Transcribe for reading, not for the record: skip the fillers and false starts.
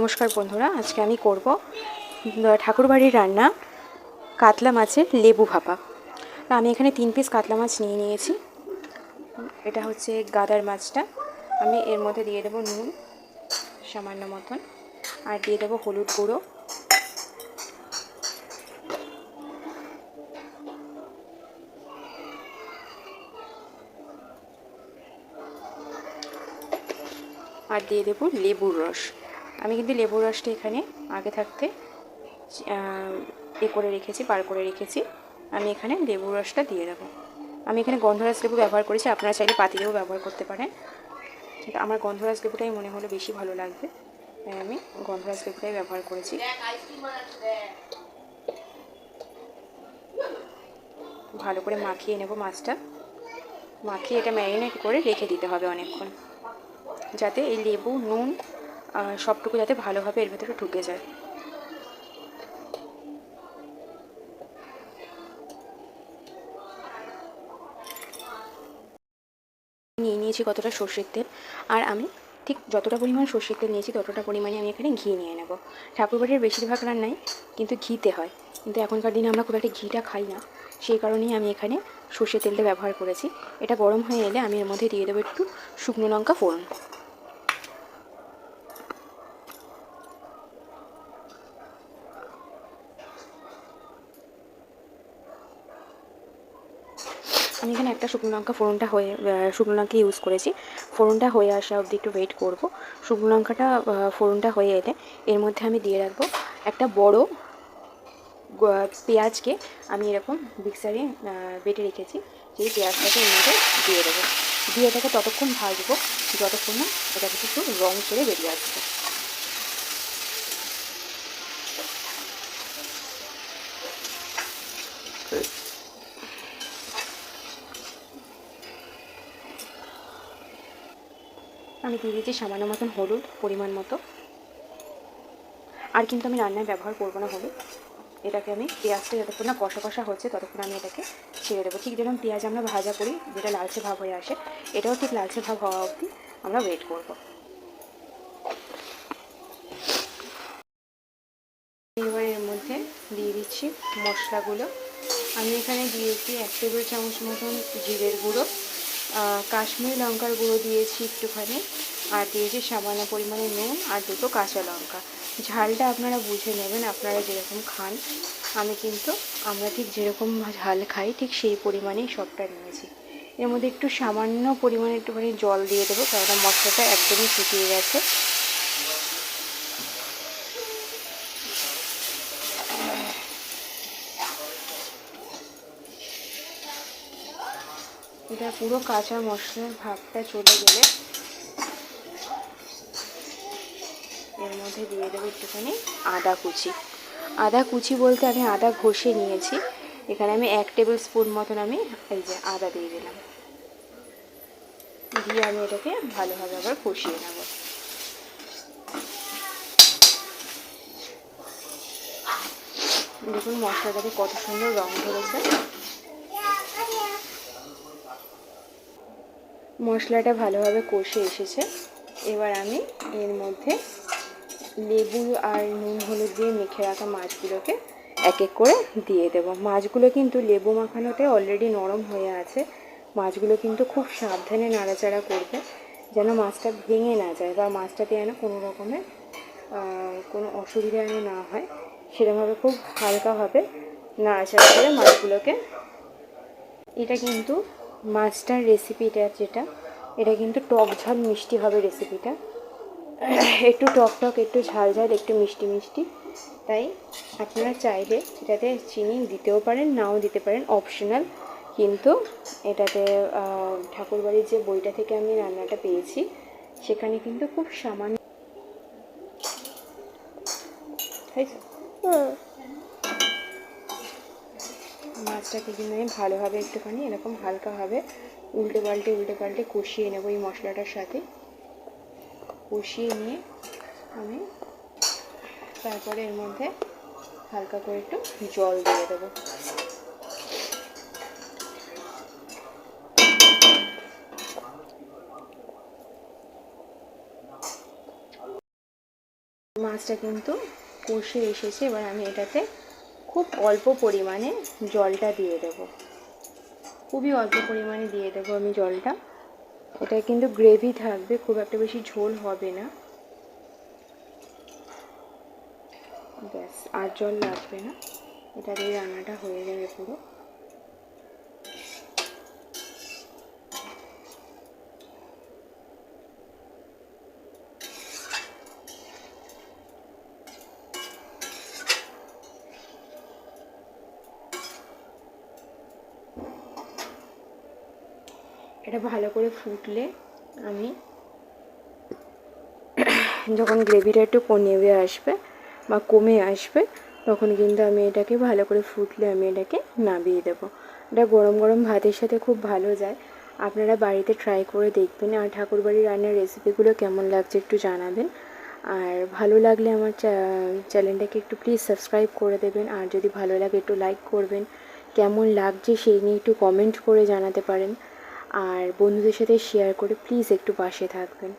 নমস্কার বন্ধুরা, আজকে আমি করব ঠাকুরবাড়ির রান্না কাতলা মাছের লেবু ভাপা। আমি এখানে 3 পিস কাতলা মাছ নিয়ে নিয়েছি। এটা হচ্ছে গাদার মাছটা। আমি এর মধ্যে দিয়ে দেবো নুন সামান্য মতন, আর দিয়ে দেবো হলুদ গুঁড়ো, আর দিয়ে দেবো লেবুর রস। আমি কিন্তু লেবুর রসটা এখানে আগে থাকতে করে রেখেছি, বার করে রেখেছি। আমি এখানে লেবুর রসটা দিয়ে দেবো। আমি এখানে গন্ধরাজ লেবু ব্যবহার করেছি, আপনারা চাইলে পাতি লেবু ব্যবহার করতে পারেন, কিন্তু আমার গন্ধরাজ লেবুটাই মনে হলো বেশি ভালো লাগবে, তাই আমি গন্ধরাজ লেবুটাই ব্যবহার করেছি। ভালো করে মাখিয়ে নেব মাছটা। মাখিয়ে এটা ম্যারিনেট করে রেখে দিতে হবে অনেকক্ষণ, যাতে এই লেবু নুন সবটুকু যাতে ভালোভাবে এর ভেতরে ঢুকে যায়। নিয়ে নিয়েছি কতটা সর্ষের তেল, আর আমি ঠিক যতটা পরিমাণ সর্ষের তেল নিয়েছি ততটা পরিমাণে আমি এখানে ঘি নিয়ে নেব। ঠাকুরবাড়ির বেশিরভাগ রান্নাই কিন্তু ঘিতে হয়, কিন্তু এখনকার দিনে আমরা খুব একটা ঘিটা খাই না, সেই কারণেই আমি এখানে সর্ষের তেলটা ব্যবহার করেছি। এটা গরম হয়ে এলে আমি এর মধ্যে দিয়ে দেবো একটু শুকনো লঙ্কা ফোড়ন। আমি এখানে একটা শুকনো লঙ্কা শুকনো লঙ্কা ইউজ করেছি। ফোড়নটা হয়ে আসা অবধি একটু ওয়েট করব। শুকনো লঙ্কাটা ফোড়নটা হয়ে এলে এর মধ্যে আমি দিয়ে রাখবো একটা বড় পেঁয়াজকে আমি এরকম মিক্সারে বেটে রেখেছি, সেই পেঁয়াজটাকে এর মধ্যে দিয়ে দেবো। দিয়ে এটাকে ততক্ষণ ভাজবো যতক্ষণ না এটা একটু রং ছেড়ে বেরিয়ে আসবে। আমি দিয়ে দিয়েছি সামান্য মতন হলুদ, পরিমাণ মতো। আর কিন্তু আমি রান্নায় ব্যবহার করবো না হলুদ। এটাকে আমি পেঁয়াজটা যতক্ষণ না কষা কষা হচ্ছে ততক্ষণ আমি এটাকে ছেড়ে দেবো। ঠিক যেরকম পেঁয়াজ আমরা ভাজা করি, যেটা লালচে ভাব হয়ে আসে, এটাও ঠিক লালচে ভাব হওয়া অবধি আমরা ওয়েট করবো। এবার এর মধ্যে দিয়ে দিচ্ছি মশলাগুলো। আমি এখানে দিয়েছি 1 টেবিল চামচ মতন জিরের গুঁড়ো, কাশ্মীরি লঙ্কার গুঁড়ো দিয়েছি একটুখানি, আর দিয়েছি সামান্য পরিমাণে নুন আর 2টো কাঁচা লঙ্কা। ঝালটা আপনারা বুঝে নেবেন, আপনারা যেরকম খান। আমরা ঠিক যেরকম ঝাল খাই ঠিক সেই পরিমাণেই সবটা নিয়েছি। এর মধ্যে একটু সামান্য পরিমাণে একটুখানি জল দিয়ে দেবো, কারণ মশলাটা একদমই শুকিয়ে গেছে। এটা পুরো কাঁচা মশলার ভাবটা চলে গেলে এর মধ্যে দিয়ে দেবো একটুখানি আদা কুচি। আদা কুচি বলতে আমি আদা ঘষে নিয়েছি। এখানে আমি 1 টেবিল স্পুন মতন আমি এই যে আদা দিয়ে দিলাম। দিয়ে আমি এটাকে ভালোভাবে আবার কষিয়ে নেব। দেখুন মশলাটাতে কত সুন্দর রং ধরেছে। মশলাটা ভালোভাবে কষে এসেছে। এবার আমি এর মধ্যে লেবু আর নুন হলুদ দিয়ে মেখে রাখা মাছগুলোকে এক এক করে দিয়ে দেবো। মাছগুলো কিন্তু লেবু মাখানোতে অলরেডি নরম হয়ে আছে। মাছগুলো কিন্তু খুব সাবধানে নাড়াচাড়া করবে, যেন মাছটা ভেঙে না যায় বা মাছটাতে যেন কোনো রকমের কোনো অসুবিধা যেন না হয়, সেরকমভাবে খুব হালকাভাবে নাড়াচাড়া করে মাছগুলোকে। এটা কিন্তু মাছটার রেসিপিটা এটা কিন্তু টক ঝাল মিষ্টি হবে রেসিপিটা। একটু টক টক, একটু ঝাল ঝাল, একটু মিষ্টি মিষ্টি। তাই আপনারা চাইলে এটাতে চিনি দিতেও পারেন, নাও দিতে পারেন, অপশনাল। কিন্তু এটাতে ঠাকুরবাড়ির যে বইটা থেকে আমি রান্নাটা পেয়েছি সেখানে কিন্তু খুব সামান্য মাছটাকে কিন্তু আমি ভালোভাবে একটুখানি এরকম হালকাভাবে উল্টে পাল্টে কষিয়ে নেবো এই মশলাটার সাথে। কষিয়ে নিয়ে আমি তারপরে এর মধ্যে হালকা করে একটু জল দিয়ে দেবো। মাছটা কিন্তু কষে এসেছে। এবার আমি এটাতে খুব অল্প পরিমাণে জলটা দিয়ে দেব, খুবই অল্প পরিমাণে দিয়ে দেবো আমি জলটা। এটা কিন্তু গ্রেভি থাকবে, খুব একটা বেশি ঝোল হবে না। ব্যাস, আর জল লাগবে না, এটা দিয়ে রান্নাটা হয়ে যাবে পুরো। এটা ভালো করে ফুটলে আমি যখন গ্রেভিটা একটু নেমে আসবে বা কমে আসবে, তখন কিন্তু আমি এটাকে ভালো করে ফুটলে আমি এটাকে নামিয়ে দেবো। এটা গরম গরম ভাতের সাথে খুব ভালো যায়। আপনারা বাড়িতে ট্রাই করে দেখবেন। আর ঠাকুরবাড়ির রান্নার রেসিপিগুলো কেমন লাগছে একটু জানাবেন। আর ভালো লাগলে আমার চ্যানেলটাকে একটু প্লিজ সাবস্ক্রাইব করে দেবেন। আর যদি ভালো লাগে একটু লাইক করবেন। কেমন লাগছে সেই নিয়ে একটু কমেন্ট করে জানাতে পারেন। আর বন্ধুদের সাথে শেয়ার করে প্লিজ একটু পাশে থাকবেন।